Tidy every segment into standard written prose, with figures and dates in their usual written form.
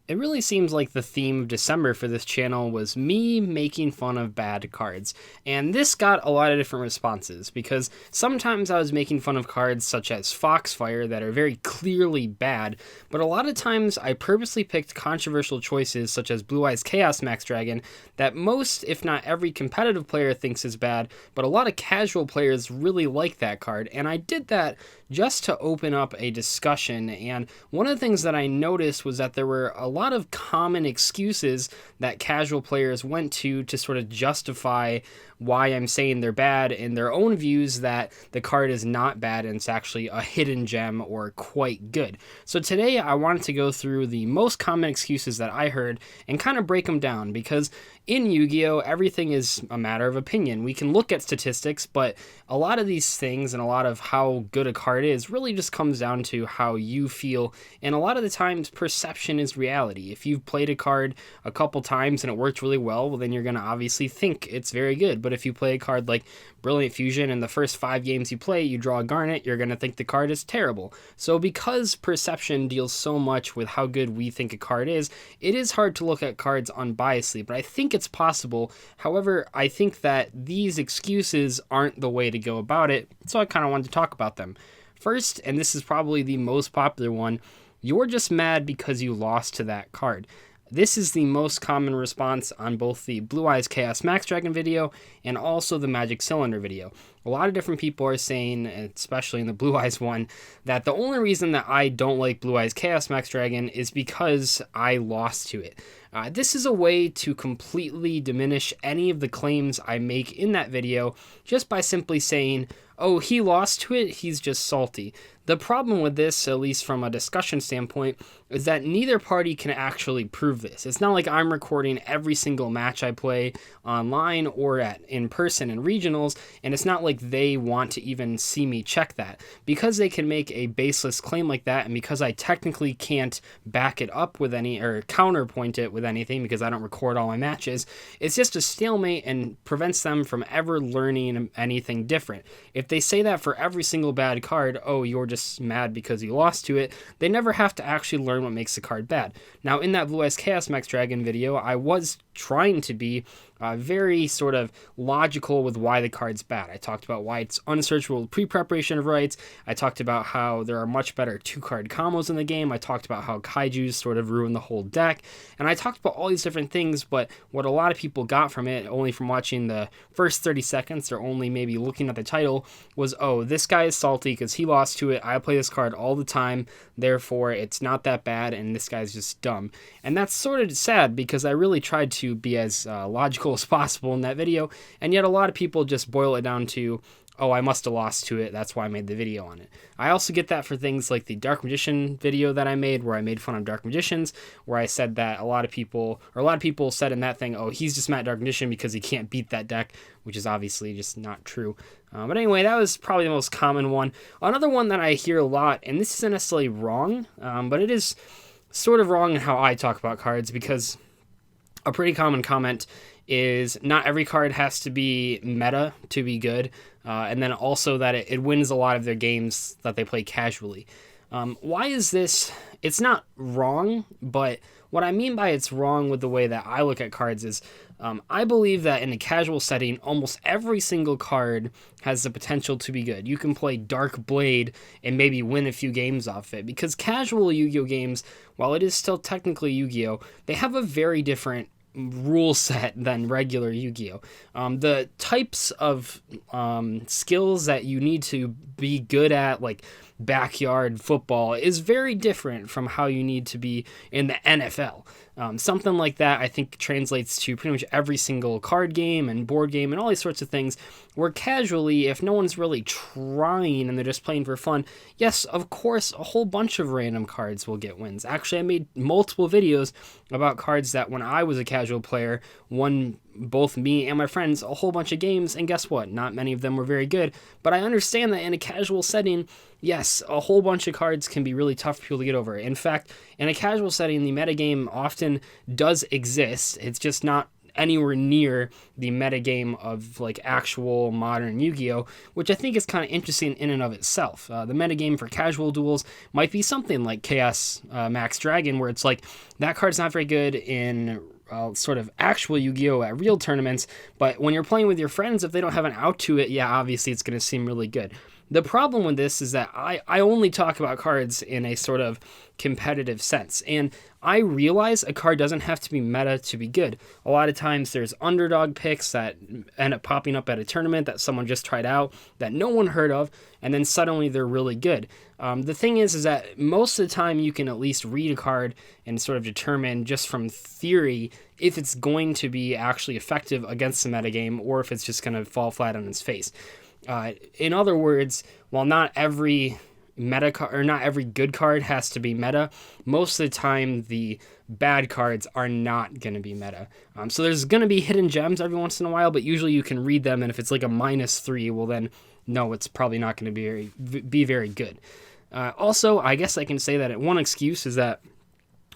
It really seems like the theme of December for this channel was me making fun of bad cards. And this got a lot of different responses because sometimes I was making fun of cards such as Foxfire that are very clearly bad, but a lot of times I purposely picked controversial choices such as Blue Eyes Chaos Max Dragon that most, if not every competitive player thinks is bad, but a lot of casual players really like that card. And I did that just to open up a discussion. And one of the things that I noticed was that there were a lot of common excuses that casual players went to sort of justify why I'm saying they're bad in their own views that the card is not bad and it's actually a hidden gem or quite good. So today I wanted to go through the most common excuses that I heard and kind of break them down because in Yu-Gi-Oh! Everything is a matter of opinion. We can look at statistics, but a lot of these things and a lot of how good a card is really just comes down to how you feel, and a lot of the times perception is reality. If you've played a card a couple times and it worked really well, then you're going to obviously think it's very good. But if you play a card like Brilliant Fusion and the first 5 games you play, you draw a Garnet, you're going to think the card is terrible. So because perception deals so much with how good we think a card is, it is hard to look at cards unbiasedly, but I think it's possible. However, I think that these excuses aren't the way to go about it, so I kind of wanted to talk about them. First, and this is probably the most popular one, you're just mad because you lost to that card. This is the most common response on both the Blue Eyes Chaos Max Dragon video and also the Magic Cylinder video. A lot of different people are saying, especially in the Blue Eyes one, that the only reason that I don't like Blue Eyes Chaos Max Dragon is because I lost to it. This is a way to completely diminish any of the claims I make in that video just by simply saying, oh, he lost to it, he's just salty. The problem with this, at least from a discussion standpoint, is that neither party can actually prove this. It's not like I'm recording every single match I play online or in person in regionals, and it's not like they want to even see me check that. Because they can make a baseless claim like that, and because I technically can't back it up with any, or counterpoint it with anything because I don't record all my matches, it's just a stalemate and prevents them from ever learning anything different. If they say that for every single bad card, oh, you're just mad because you lost to it, they never have to actually learn what makes the card bad. Now, in that Blue Eyes Chaos Max Dragon video, I was trying to be very sort of logical with why the card's bad. I talked about why it's unsearchable pre-preparation of rights. I talked about how there are much better 2-card combos in the game. I talked about how kaijus sort of ruin the whole deck. And I talked about all these different things, but what a lot of people got from it, only from watching the first 30 seconds or only maybe looking at the title, was, oh, this guy is salty because he lost to it. I play this card all the time, therefore it's not that bad, and this guy's just dumb. And that's sort of sad because I really tried to be as logical as possible in that video, and yet a lot of people just boil it down to, oh, I must have lost to it, that's why I made the video on it. I also get that for things like the Dark Magician video that I made, where I made fun of Dark Magicians, where I said that a lot of people said in that thing, oh, he's just mad at Dark Magician because he can't beat that deck, which is obviously just not true. But anyway, that was probably the most common one. Another one that I hear a lot, and this isn't necessarily wrong, but it is sort of wrong in how I talk about cards, because a pretty common comment is not every card has to be meta to be good, and then also that it wins a lot of their games that they play casually. Why is this? It's not wrong, but what I mean by it's wrong with the way that I look at cards is I believe that in a casual setting, almost every single card has the potential to be good. You can play Dark Blade and maybe win a few games off it, because casual Yu-Gi-Oh games, while it is still technically Yu-Gi-Oh, they have a very different rule set than regular Yu-Gi-Oh. The types of skills that you need to be good at, like backyard football, is very different from how you need to be in the NFL. Something like that, I think, translates to pretty much every single card game and board game and all these sorts of things, where casually, if no one's really trying and they're just playing for fun, yes, of course, a whole bunch of random cards will get wins. Actually, I made multiple videos about cards that, when I was a casual player, won both me and my friends a whole bunch of games, and guess what? Not many of them were very good, but I understand that in a casual setting, yes, a whole bunch of cards can be really tough for people to get over. In fact, in a casual setting, the metagame often does exist. It's just not anywhere near the metagame of like actual modern Yu-Gi-Oh, which I think is kind of interesting in and of itself. The metagame for casual duels might be something like Chaos Max Dragon, where it's like that card's not very good in sort of actual Yu-Gi-Oh at real tournaments, but when you're playing with your friends, if they don't have an out to it, yeah, obviously it's going to seem really good. The problem with this is that I only talk about cards in a sort of competitive sense, and I realize a card doesn't have to be meta to be good. A lot of times there's underdog picks that end up popping up at a tournament that someone just tried out that no one heard of, and then suddenly they're really good. The thing is that most of the time you can at least read a card and sort of determine just from theory if it's going to be actually effective against the metagame or if it's just going to fall flat on its face. In other words, while not every meta card or not every good card has to be meta, most of the time the bad cards are not going to be meta. So there's going to be hidden gems every once in a while, but usually you can read them, and if it's like a -3, well then no, it's probably not going to be very good. Also, I guess I can say that one excuse is that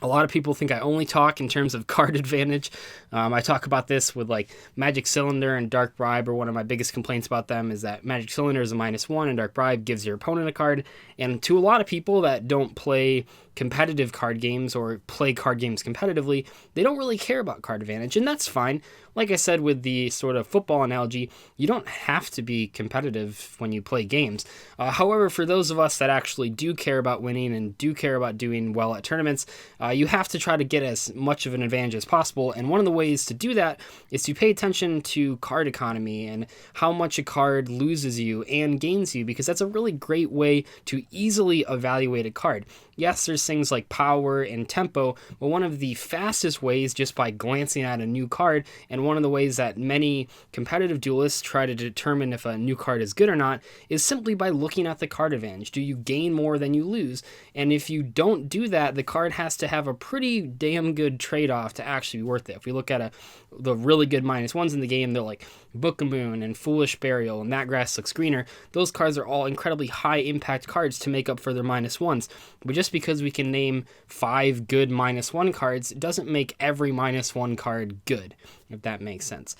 a lot of people think I only talk in terms of card advantage. I talk about this with like Magic Cylinder and Dark Bribe, or one of my biggest complaints about them is that Magic Cylinder is a -1 and Dark Bribe gives your opponent a card. And to a lot of people that don't play competitive card games or play card games competitively, they don't really care about card advantage, and that's fine. Like I said with the sort of football analogy, you don't have to be competitive when you play games. However, for those of us that actually do care about winning and do care about doing well at tournaments, you have to try to get as much of an advantage as possible, and one of the ways to do that is to pay attention to card economy and how much a card loses you and gains you, because that's a really great way to easily evaluate a card. Yes, there's things like power and tempo, but one of the fastest ways, just by glancing at a new card, and one of the ways that many competitive duelists try to determine if a new card is good or not, is simply by looking at the card advantage. Do you gain more than you lose? And if you don't do that, the card has to have a pretty damn good trade-off to actually be worth it. If we look at the really good -1s in the game, they're like Book of Moon and Foolish Burial and That Grass Looks Greener. Those cards are all incredibly high impact cards to make up for their -1s. But just because we can name 5 good -1 cards doesn't make every -1 card good, if that makes sense.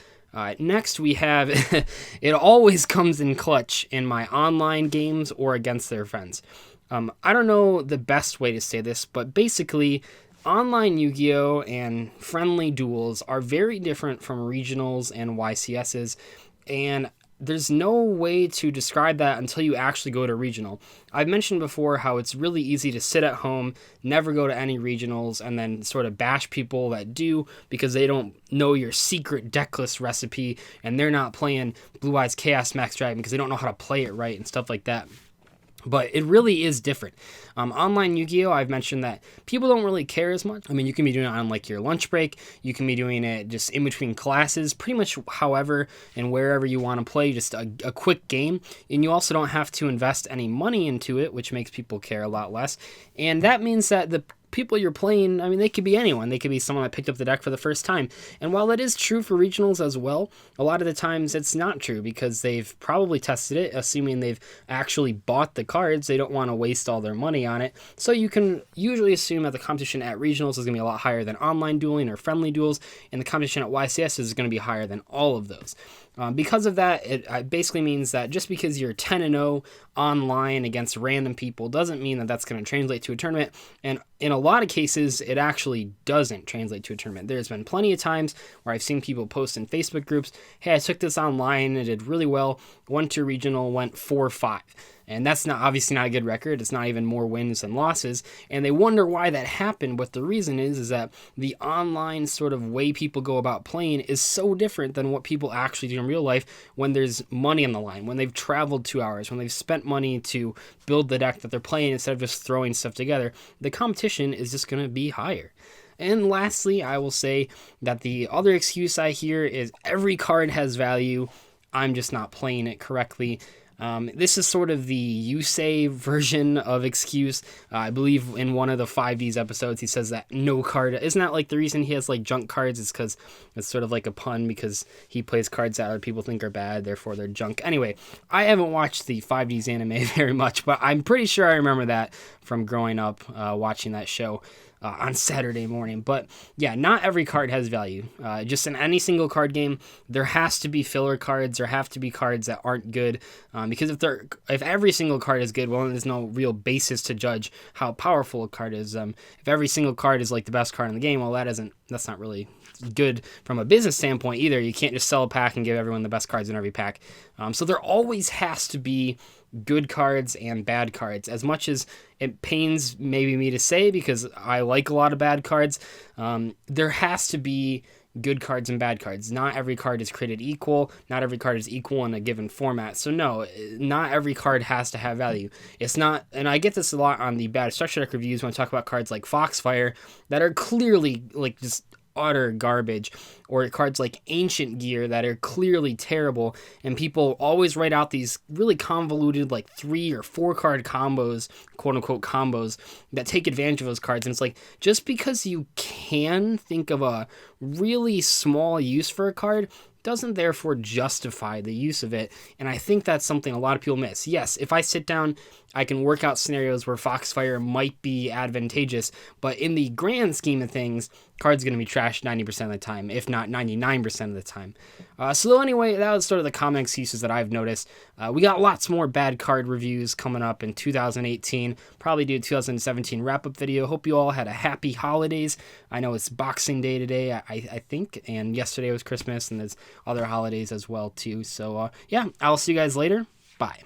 Next we have, it always comes in clutch in my online games or against their friends. I don't know the best way to say this, but basically online Yu-Gi-Oh! And friendly duels are very different from regionals and YCSs, and there's no way to describe that until you actually go to regional. I've mentioned before how it's really easy to sit at home, never go to any regionals, and then sort of bash people that do because they don't know your secret deck list recipe and they're not playing Blue Eyes Chaos Max Dragon because they don't know how to play it right and stuff like that. But it really is different. Online Yu-Gi-Oh! I've mentioned that people don't really care as much. I mean, you can be doing it on like your lunch break. You can be doing it just in between classes, pretty much however and wherever you want to play, just a quick game. And you also don't have to invest any money into it, which makes people care a lot less. And that means that the people you're playing, I mean, they could be anyone. They could be someone that picked up the deck for the first time. And while that is true for regionals as well, a lot of the times it's not true because they've probably tested it, assuming they've actually bought the cards. They don't want to waste all their money on it. So you can usually assume that the competition at regionals is going to be a lot higher than online dueling or friendly duels, and the competition at YCS is going to be higher than all of those. Because of that, it basically means that just because you're 10-0 online against random people doesn't mean that that's going to translate to a tournament. And in a lot of cases, it actually doesn't translate to a tournament. There's been plenty of times where I've seen people post in Facebook groups, hey, I took this online, it did really well, went to regional, went 4-5. And that's not obviously not a good record. It's not even more wins than losses. And they wonder why that happened. But the reason is that the online sort of way people go about playing is so different than what people actually do in real life when there's money on the line, when they've traveled 2 hours, when they've spent money to build the deck that they're playing instead of just throwing stuff together. The competition is just going to be higher. And lastly, I will say that the other excuse I hear is every card has value. I'm just not playing it correctly. This is sort of the Yusei version of excuse. I believe in one of the 5Ds episodes, he says that no card, isn't that like the reason he has like junk cards? It's because it's sort of like a pun because he plays cards that other people think are bad, therefore they're junk. Anyway, I haven't watched the 5Ds anime very much, but I'm pretty sure I remember that from growing up watching that show. on Saturday morning. But yeah, not every card has value. Just in any single card game, there has to be filler cards. There have to be cards that aren't good. Because if every single card is good, well, there's no real basis to judge how powerful a card is. If every single card is like the best card in the game, well, that's not really good from a business standpoint either. You can't just sell a pack and give everyone the best cards in every pack. So there always has to be good cards and bad cards. As much as it pains maybe me to say, because I like a lot of bad cards, there has to be good cards and bad cards. Not every card is created equal. Not every card is equal in a given format. So no, not every card has to have value. It's not, and I get this a lot on the bad structure deck reviews when I talk about cards like Foxfire that are clearly like just utter garbage, or cards like Ancient Gear that are clearly terrible, and people always write out these really convoluted like 3 or 4 card combos, quote unquote combos, that take advantage of those cards. And it's like, just because you can think of a really small use for a card doesn't therefore justify the use of it. And I think that's something a lot of people miss. Yes, if I sit down, I can work out scenarios where Foxfire might be advantageous, but in the grand scheme of things, card's going to be trashed 90% of the time, if not 99% of the time. So anyway, that was sort of the common excuses that I've noticed. We got lots more bad card reviews coming up in 2018. Probably do a 2017 wrap-up video. Hope you all had a happy holidays. I know it's Boxing Day today, I think, and yesterday was Christmas, and there's other holidays as well, too. So, yeah, I'll see you guys later. Bye.